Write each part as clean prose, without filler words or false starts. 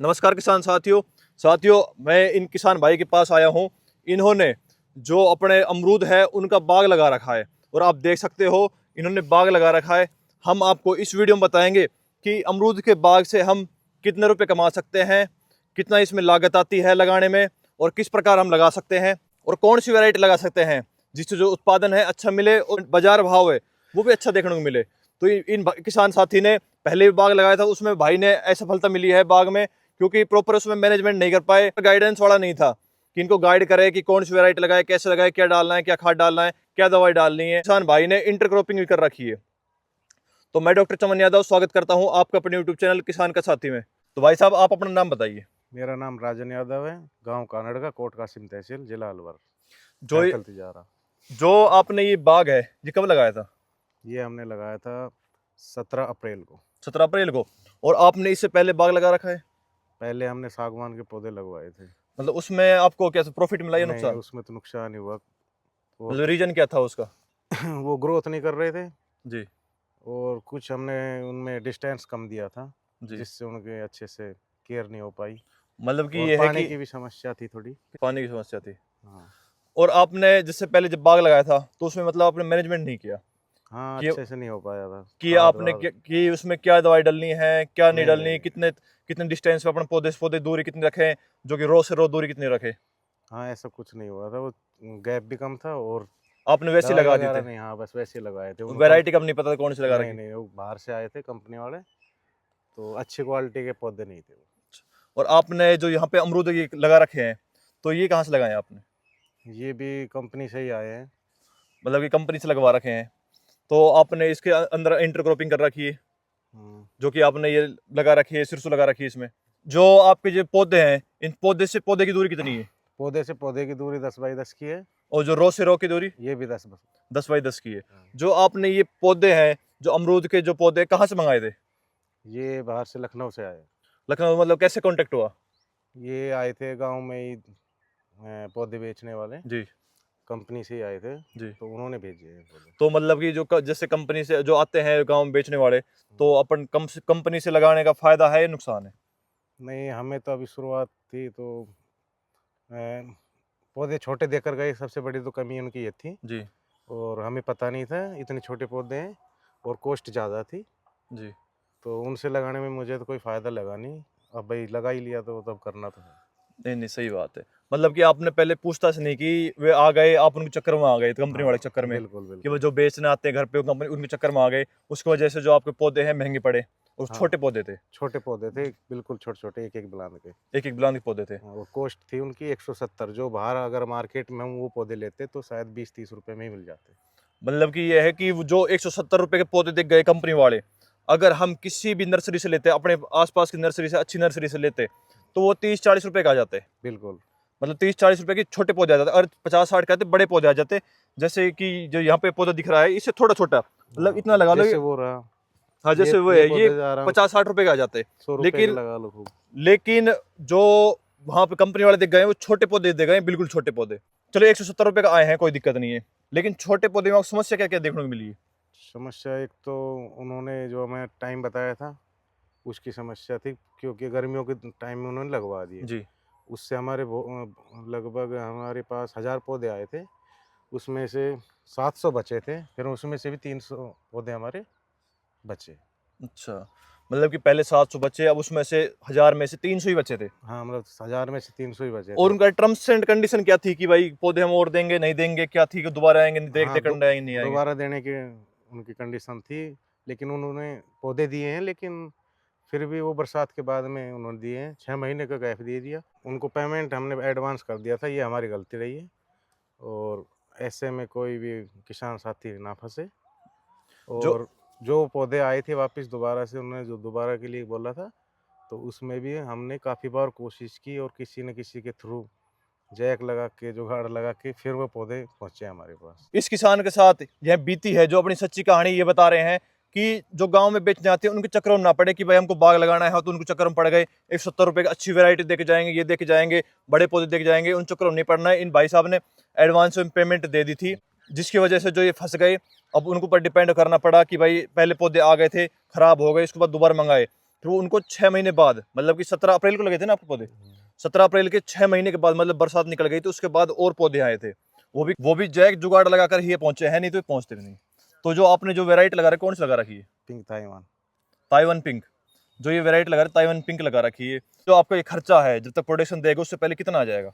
नमस्कार किसान साथियों मैं इन किसान भाई के पास आया हूँ। इन्होंने जो अपने अमरूद है उनका बाग लगा रखा है और आप देख सकते हो इन्होंने बाग लगा रखा है। हम आपको इस वीडियो में बताएंगे कि अमरूद के बाग से हम कितने रुपए कमा सकते हैं, कितना इसमें लागत आती है लगाने में और किस प्रकार हम लगा सकते हैं और कौन सी वैरायटी लगा सकते हैं जिससे जो उत्पादन है अच्छा मिले और बाजार भाव है वो भी अच्छा देखने को मिले। तो इन किसान साथी ने पहले भी बाग लगाया था, उसमें भाई ने असफलता मिली है बाग में क्योंकि प्रॉपर उसमें मैनेजमेंट नहीं कर पाए, गाइडेंस वाला नहीं था कि इनको गाइड करे कि कौन सी वैरायटी लगाए, कैसे लगाए, क्या डालना है, क्या खाद डालना है, क्या दवाई डालनी है। किसान भाई ने इंटरक्रॉपिंग भी कर रखी है। तो मैं डॉक्टर चमन यादव स्वागत करता हूं आपका अपने यूट्यूब चैनल किसान का साथी में। तो भाई साहब आप अपना नाम बताइए। मेरा नाम राजन यादव है, गांव कानड़ का, कोट कासिम तहसील, जिला अलवर, जो हैकल तिजारा। जो आपने ये बाग है ये कब लगाया था? ये हमने लगाया था 17 अप्रैल को। 17 अप्रैल को। और आपने इससे पहले बाग लगा रखा है? पहले हमने सागवान के पौधे लगवाए थे। मतलब उसमें आपको कैसे प्रॉफिट मिला या नहीं, नुकसान? उसमें तो नुकसान ही हुआ। वो मतलब रीजन क्या था उसका? वो ग्रोथ नहीं कर रहे थे जी और कुछ हमने उनमें डिस्टेंस कम दिया था, जी। जिससे उनके अच्छे से केयर नहीं हो पाई मतलब कि और ये है पानी कि की भी समस्या थी थोड़ी। पानी की समस्या थी। हाँ और आपने जिससे पहले जब बाग लगाया था तो उसमें मतलब आपने मैनेजमेंट नहीं किया हाँ, कि अच्छे से नहीं हो पाया था। कि खाद आपने वाद कि उसमें क्या दवाई डालनी है, क्या नहीं नहीं डालनी, नहीं। कितने कितने डिस्टेंस पे अपने पौधे से पौधे दूरी कितनी रखें, जो कि रो से रो दूरी कितनी रखें। हाँ, ऐसा कुछ नहीं हुआ था। वो गैप भी कम था और आपने वैसे ही दवाई लगा दी वगैरह थे? नहीं। हाँ, बस वैसे ही लगाए थे उनको। वैरायटी कब नहीं पता था कौन सी लगा नहीं रखी? नहीं, वो बाहर से आए थे कंपनी वाले, तो अच्छी क्वालिटी के पौधे नहीं थे वो। और आपने जो यहाँ पे अमरूद ये लगा रखे हैं तो ये कहाँ से लगाए आपने? ये भी कंपनी से ही आए हैं। मतलब कि कंपनी से लगवा रखे हैं? तो आपने इसके अंदर इंटरक्रॉपिंग कर रखी है हम्म, जो कि आपने ये लगा रखी है, सिरसों लगा रखी है इसमें। जो आपके जो पौधे हैं इन पौधे से पौधे की दूरी कितनी है? पौधे से पौधे की दूरी 10 बाई 10 की है। और जो रो से रो की दूरी ये भी 10 बस। 10 बाई 10 की है। हाँ। जो आपने ये पौधे हैं, जो अमरूद के जो पौधे कहाँ से मंगाए थे? ये बाहर से लखनऊ से आए। लखनऊ। मतलब कैसे कांटेक्ट हुआ? ये आए थे गांव में ही, पौधे बेचने वाले जी कंपनी से ही आए थे, जी। तो उन्होंने भेजे हैं पौधे। तो मतलब कि जो जैसे कंपनी से जो आते हैं गांव में बेचने वाले, तो अपन कंपनी से लगाने का फायदा है या नुकसान है? नहीं, हमें तो अभी शुरुआत थी तो अ, पौधे छोटे देकर गए। सबसे बड़ी तो कमी उनकी ये थी जी और हमें पता नहीं था इतने छोटे पौधे हैं और कॉस्ट ज़्यादा थी, जी। तो उनसे लगाने में मुझे तो कोई फ़ायदा लगा नहीं। अब भाई लगा ही लिया तो तब करना तो है। नहीं नहीं, सही बात है। मतलब कि आपने पहले पूछताछ नहीं की, वे आ गए आप उनके चक्कर में आ गए, कंपनी वाले के हाँ, चक्कर में बिल्कुल कि वो बिल्कुल। जो बेचने आते हैं घर पे, वो कंपनी उनके चक्कर में आ गए। उसकी वजह से जो आपके पौधे हैं महंगे पड़े और हाँ, छोटे पौधे थे, छोटे पौधे थे, बिल्कुल छोटे छोटे, एक एक बुलाने के। एक एक बुलान के पौधे थे। हाँ, और कॉस्ट थी उनकी 170। जो बाहर अगर मार्केट में हम वो पौधे लेते तो शायद 20-30 रुपए में ही मिल जाते। मतलब कि ये है कि वो जो 170 रुपए के पौधे देख गए कंपनी वाले, अगर हम किसी भी नर्सरी से लेते, अपने आसपास की नर्सरी से, अच्छी नर्सरी से लेते, तो वो 30-40 रुपए का आ जाते। बिल्कुल। मतलब 30-40 रुपए के छोटे पौधे आ जाते और 50-60 के आते बड़े पौधे आ जाते। जैसे कि जो यहाँ पे पौधा दिख रहा है इससे थोड़ा छोटा, मतलब हाँ, इतना लगा लो जैसे वो रहा। हाँ जैसे वो ये है ये पौधे आराम से 50-60 रुपए के आ जाते। 100 रुपए के लेकिन लगा लो खूब। लेकिन जो वहां पे कंपनी वाले दिख गए वो छोटे पौधे दे गए, बिल्कुल छोटे पौधे। चलो 170 रुपए का आए हैं, कोई दिक्कत नहीं है, लेकिन छोटे पौधे में आपको समस्या क्या क्या देखने को मिली है? समस्या एक तो उन्होंने जो हमें टाइम बताया था उसकी समस्या थी, क्योंकि गर्मियों के टाइम में उन्होंने लगवा दिए। जी उससे हमारे लगभग हमारे पास 1000 पौधे आए थे, उसमें से 700 बचे थे, फिर उसमें से भी 300 पौधे हमारे बचे। अच्छा। मतलब कि पहले 700 बचे, अब उसमें से 1000 में से 300 ही बचे थे। हाँ, मतलब 1000 में से 300 ही बचे और थे। उनका टर्म्स एंड कंडीशन क्या थी कि भाई पौधे हम और देंगे नहीं देंगे, क्या थी कि दोबारा आएंगे, देख हाँ, देख कर आएंगे नहीं आएंगे? दोबारा देने की उनकी कंडीशन थी, लेकिन उन्होंने पौधे दिए हैं, लेकिन फिर भी वो बरसात के बाद में उन्होंने दिए हैं। 6 महीने का गैप दे दिया उनको। पेमेंट हमने एडवांस कर दिया था, ये हमारी गलती रही है। और ऐसे में कोई भी किसान साथी ना फंसे। जो और जो पौधे आए थे वापस दोबारा से, उन्होंने जो दोबारा के लिए बोला था, तो उसमें भी हमने काफ़ी बार कोशिश की और किसी न किसी के थ्रू जैक लगा के, जुगाड़ लगा के, फिर वो पौधे पहुँचे हमारे पास। इस किसान के साथ यह बीती है, जो अपनी सच्ची कहानी ये बता रहे हैं कि जो गांव में बेचने आते हैं उनके चक्कर में ना पड़े कि भाई हमको बाग लगाना है, तो उनको चक्कर में पड़ गए 170 रुपए की अच्छी वैरायटी देके जाएंगे, ये देके जाएंगे, बड़े पौधे देके जाएंगे, उन चक्करों में नहीं पड़ना है। इन भाई साहब ने एडवांस में पेमेंट दे दी थी, जिसकी वजह से जो ये फंस गए। अब उनको ऊपर डिपेंड करना पड़ा कि भाई पहले पौधे आ गए थे, खराब हो गए, इसके बाद दोबारा मंगाए। फिर वो उनको 6 महीने बाद, मतलब कि 17 अप्रैल को लगे थे ना आपके पौधे, 17 अप्रैल के 6 महीने के बाद, मतलब बरसात निकल गई तो उसके बाद और पौधे आए थे। वो भी जैक जुगाड़ लगाकर ही ये पहुंचे हैं, नहीं तो ये पहुंचते भी नहीं। तो जो आपने जो वेराइटी लगा रखी, कौन सी लगा रखी है? Pink Taiwan. Taiwan pink. जो ये वेराइटी लगा रही है ताइवान पिंक लगा रखी है। जो आपका ये खर्चा है जब तक प्रोडक्शन देगा उससे पहले कितना आ जाएगा?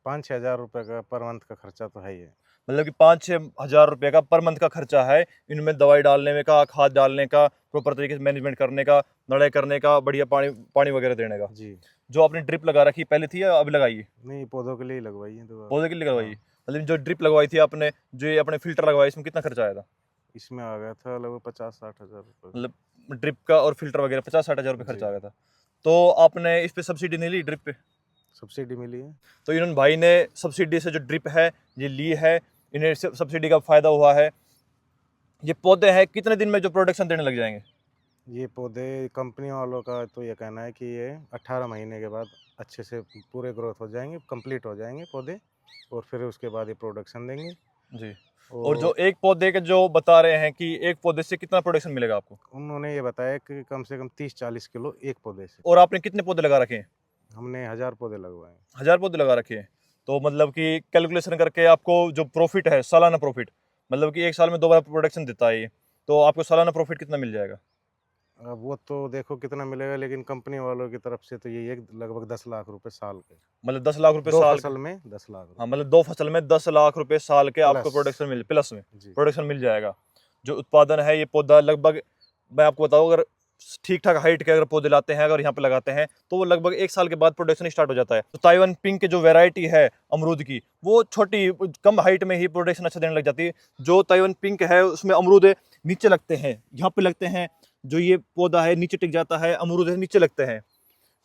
5-6 हज़ार रुपये का पर मंथ का खर्चा तो है ही है। मतलब कि 5-6 हज़ार रुपये का पर मंथ का खर्चा है इनमें, दवाई डालने में का, खाद डालने का, प्रॉपर तरीके से मैनेजमेंट करने का, नड़ाई करने का, बढ़िया पानी पानी वगैरह देने का। जी। जो आपने ड्रिप लगा रखी पहले थी या अभी लगाई है? नहीं, पौधों के लिए ही लगवाई है दोबारा। पौधे के लिए लगवाई है। हाँ। मतलब जो ड्रिप लगवाई थी आपने, जो ये अपने फिल्टर लगवाए, इसमें कितना खर्चा आया था? इसमें आ गया था लगभग 50-60 हज़ार रुपये। मतलब ड्रिप का और फिल्टर वगैरह 50-60 हज़ार रुपये जी। खर्चा आ गया था। तो आपने इस पे सब्सिडी नहीं ली ड्रिप पे? सब्सिडी मिली है। तो इन्होंने भाई ने सब्सिडी से जो ड्रिप है ये ली है, इन्हें सब्सिडी का फ़ायदा हुआ है। ये पौधे हैं कितने दिन में जो प्रोडक्शन देने लग जाएंगे? ये पौधे कंपनी वालों का तो ये कहना है कि ये 18 महीने के बाद अच्छे से पूरे ग्रोथ हो जाएंगे, कंप्लीट हो जाएंगे पौधे, और फिर उसके बाद ये प्रोडक्शन देंगे। जी। और जो एक पौधे के जो बता रहे हैं कि एक पौधे से कितना प्रोडक्शन मिलेगा आपको? उन्होंने ये बताया कि कम से कम 30-40 किलो एक पौधे से। और आपने कितने पौधे लगा रखे हैं? हमने 1000 पौधे लगवाए हैं। 1000 पौधे लगा रखे हैं। तो मतलब कि कैलकुलेशन करके आपको जो प्रॉफिट है, सालाना प्रॉफिट, मतलब कि एक साल में 2 बार प्रोडक्शन देता है ये, तो आपको सालाना प्रॉफिट कितना मिल जाएगा? अब वो तो देखो कितना मिलेगा, लेकिन कंपनी वालों की तरफ से तो ये एक लगभग 10 लाख रुपए साल के। मतलब 10 लाख रुपए 2 साल फसल में 10 लाख हाँ, रुपए। मतलब 2 फसल में 10 लाख रुपए साल के आपको प्लस। प्रोडक्शन मिल प्लस में जी। प्रोडक्शन मिल जाएगा। जो उत्पादन है ये पौधा लगभग, मैं आपको बताऊँ, अगर ठीक ठाक हाइट के अगर पौधे लाते हैं, अगर यहाँ पे लगाते हैं, तो वो लगभग 1 साल के बाद प्रोडक्शन स्टार्ट हो जाता है। तो ताइवान पिंक की जो वैरायटी है अमरूद की, वो छोटी कम हाइट में ही प्रोडक्शन अच्छा देने लग जाती है। जो ताइवान पिंक है उसमें अमरूद नीचे लगते हैं, यहाँ पे लगते हैं। जो ये पौधा है नीचे टिक जाता है, अमरूद है नीचे लगते हैं,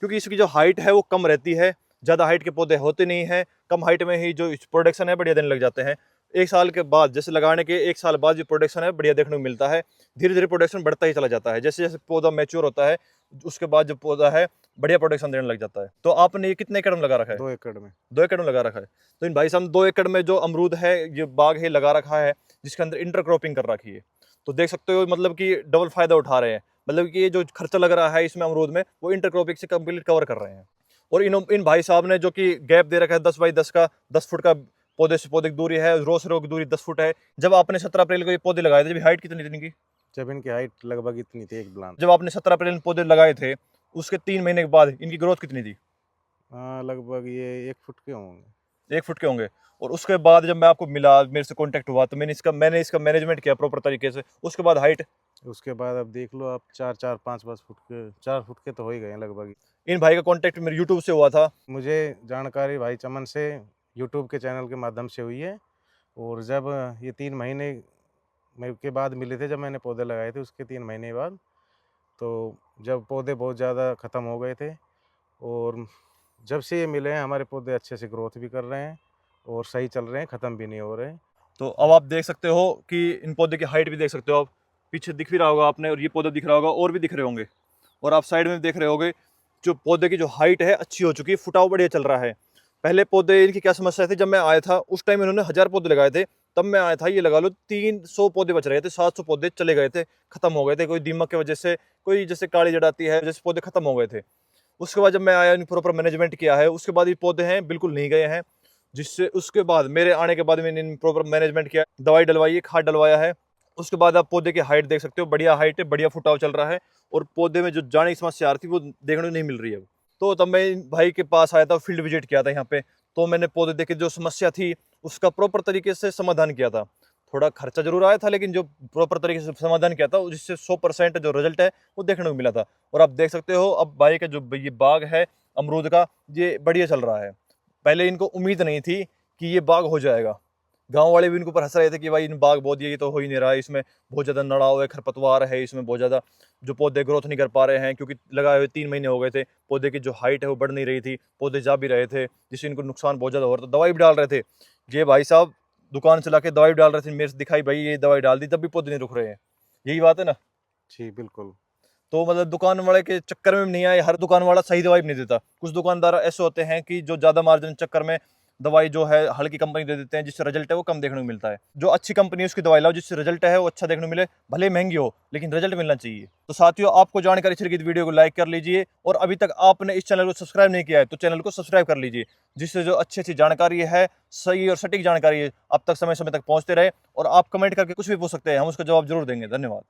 क्योंकि इसकी जो हाइट है वो कम रहती है। ज़्यादा हाइट के पौधे होते नहीं हैं, कम हाइट में ही जो प्रोडक्शन है बढ़िया देने लग जाते हैं। 1 साल के बाद, जैसे लगाने के 1 साल बाद जो प्रोडक्शन है बढ़िया देखने को मिलता है। धीरे धीरे प्रोडक्शन बढ़ता ही चला जाता है, जैसे जैसे पौधा मैच्योर होता है उसके बाद जो पौधा है बढ़िया प्रोडक्शन देने लग जाता है। तो आपने ये कितने एकड़ में लगा रखा है? 2 एकड़ में। 2 एकड़ में लगा रखा है। तो इन भाई साहब 2 एकड़ में जो अमरूद है, ये बाग है लगा रखा है, जिसके अंदर इंटरक्रॉपिंग कर रखी है। तो देख सकते हो मतलब कि डबल फायदा उठा रहे हैं। मतलब कि ये जो खर्चा लग रहा है इसमें अमरूद में, वो इंटरक्रॉपिंग से कंप्लीट कवर कर रहे हैं। और इन भाई साहब ने जो कि गैप दे रखा है 10 बाई 10 का, 10 फुट का पौधे से पौधे की दूरी है, रो से रो की दूरी 10 फुट है। जब आपने 17 अप्रैल को ये पौधे लगाए थे, जब हाइट कितनी थी इनकी? जब इनकी हाइट लगभग इतनी थी, एक प्लांट। जब आपने 17 अप्रैल में पौधे लगाए थे, उसके 3 महीने के बाद इनकी ग्रोथ कितनी थी? लगभग ये 1 फुट के होंगे। 1 फुट के होंगे। और उसके बाद जब मैं आपको मिला, मेरे से कांटेक्ट हुआ, तो मैंने इसका मैनेजमेंट किया प्रॉपर तरीके से। उसके बाद हाइट उसके बाद अब देख लो आप, 4-4, 5-5 फुट के, 4 फुट के तो हो ही गए हैं लगभग। इन भाई का कांटेक्ट मेरे यूट्यूब से हुआ था। मुझे जानकारी भाई चमन से यूट्यूब के चैनल के माध्यम से हुई है। और जब ये 3 महीने के बाद मिले थे, जब मैंने पौधे लगाए थे उसके 3 महीने बाद, तो जब पौधे बहुत ज़्यादा ख़त्म हो गए थे, और जब से ये मिले हैं हमारे पौधे अच्छे से ग्रोथ भी कर रहे हैं और सही चल रहे हैं, ख़त्म भी नहीं हो रहे हैं। तो अब आप देख सकते हो कि इन पौधे की हाइट भी देख सकते हो आप, पीछे दिख भी रहा होगा आपने, और ये पौधा दिख रहा होगा, और भी दिख रहे होंगे। और आप साइड में भी देख रहे होंगे, जो पौधे की जो हाइट है अच्छी हो चुकी है, फुटाव बढ़िया चल रहा है। पहले पौधे इनकी क्या समस्या थी, जब मैं आया था उस टाइम इन्होंने 1000 पौधे लगाए थे, तब मैं आया था, ये लगा लो 300 पौधे बच रहे थे, 700 पौधे चले गए थे, खत्म हो गए थे, कोई दीमक की वजह से, कोई जैसे काली जड़ आती है, जैसे पौधे खत्म हो गए थे। उसके बाद जब मैं आया, प्रॉपर मैनेजमेंट किया है, उसके बाद ये पौधे हैं बिल्कुल नहीं गए हैं। जिससे उसके बाद मेरे आने के बाद मैंने इन प्रॉपर मैनेजमेंट किया, दवाई डलवाई है, खाद डलवाया है। उसके बाद आप पौधे की हाइट देख सकते हो, बढ़िया हाइट है, बढ़िया फुटाव चल रहा है। और पौधे में जो जाने की समस्या आ रही थी वो देखने को नहीं मिल रही है अब। तो तब मैं इन भाई के पास आया था, फील्ड विजिट किया था यहाँ पे, तो मैंने पौधे देखे, जो समस्या थी उसका प्रॉपर तरीके से समाधान किया था। थोड़ा खर्चा जरूर आया था, लेकिन जो प्रॉपर तरीके से समाधान किया था जिससे 100% जो रिजल्ट है वो देखने को मिला था। और आप देख सकते हो अब भाई का जो ये बाग है अमरूद का, ये बढ़िया चल रहा है। पहले इनको उम्मीद नहीं थी कि ये बाग हो जाएगा। गांव वाले भी इनके ऊपर हंस रहे थे कि भाई इन बाग बहुत ये तो हो ही नहीं रहा है, इसमें बहुत ज़्यादा नड़ाव है, खरपतवार है, इसमें बहुत ज़्यादा जो पौधे ग्रोथ नहीं कर पा रहे हैं, क्योंकि लगाए हुए 3 महीने हो गए थे, पौधे की जो हाइट है वो बढ़ नहीं रही थी, पौधे जा भी रहे थे, जिससे इनको नुकसान बहुत ज़्यादा हो रहा था। दवाई भी डाल रहे थे, ये भाई साहब दुकान से लाके दवाई डाल रहे थे, मेरे से दिखाई भाई ये दवाई डाल दी, तब भी पौधे नहीं रुक रहे हैं। यही बात है ना? जी बिल्कुल। तो मतलब दुकान वाले के चक्कर में नहीं आए, हर दुकान वाला सही दवाई भी नहीं देता। कुछ दुकानदार ऐसे होते हैं कि जो ज़्यादा मार्जिन चक्कर में दवाई जो है हल्की कंपनी दे देते हैं, जिससे रिजल्ट है वो कम देखने को मिलता है। जो अच्छी कंपनी है उसकी दवाई लाओ, जिससे रिजल्ट है वो अच्छा देखने को मिले, भले महंगी हो लेकिन रिजल्ट मिलना चाहिए। तो साथियों, आपको जानकारी अच्छी लगी तो वीडियो को लाइक कर लीजिए, और अभी तक आपने इस चैनल को सब्सक्राइब नहीं किया है तो चैनल को सब्सक्राइब कर लीजिए, जिससे जो अच्छी अच्छी जानकारी है, सही और सटीक जानकारी है, आप तक समय समय तक पहुंचते रहे। और आप कमेंट करके कुछ भी पूछ सकते हैं, हम उसका जवाब जरूर देंगे। धन्यवाद।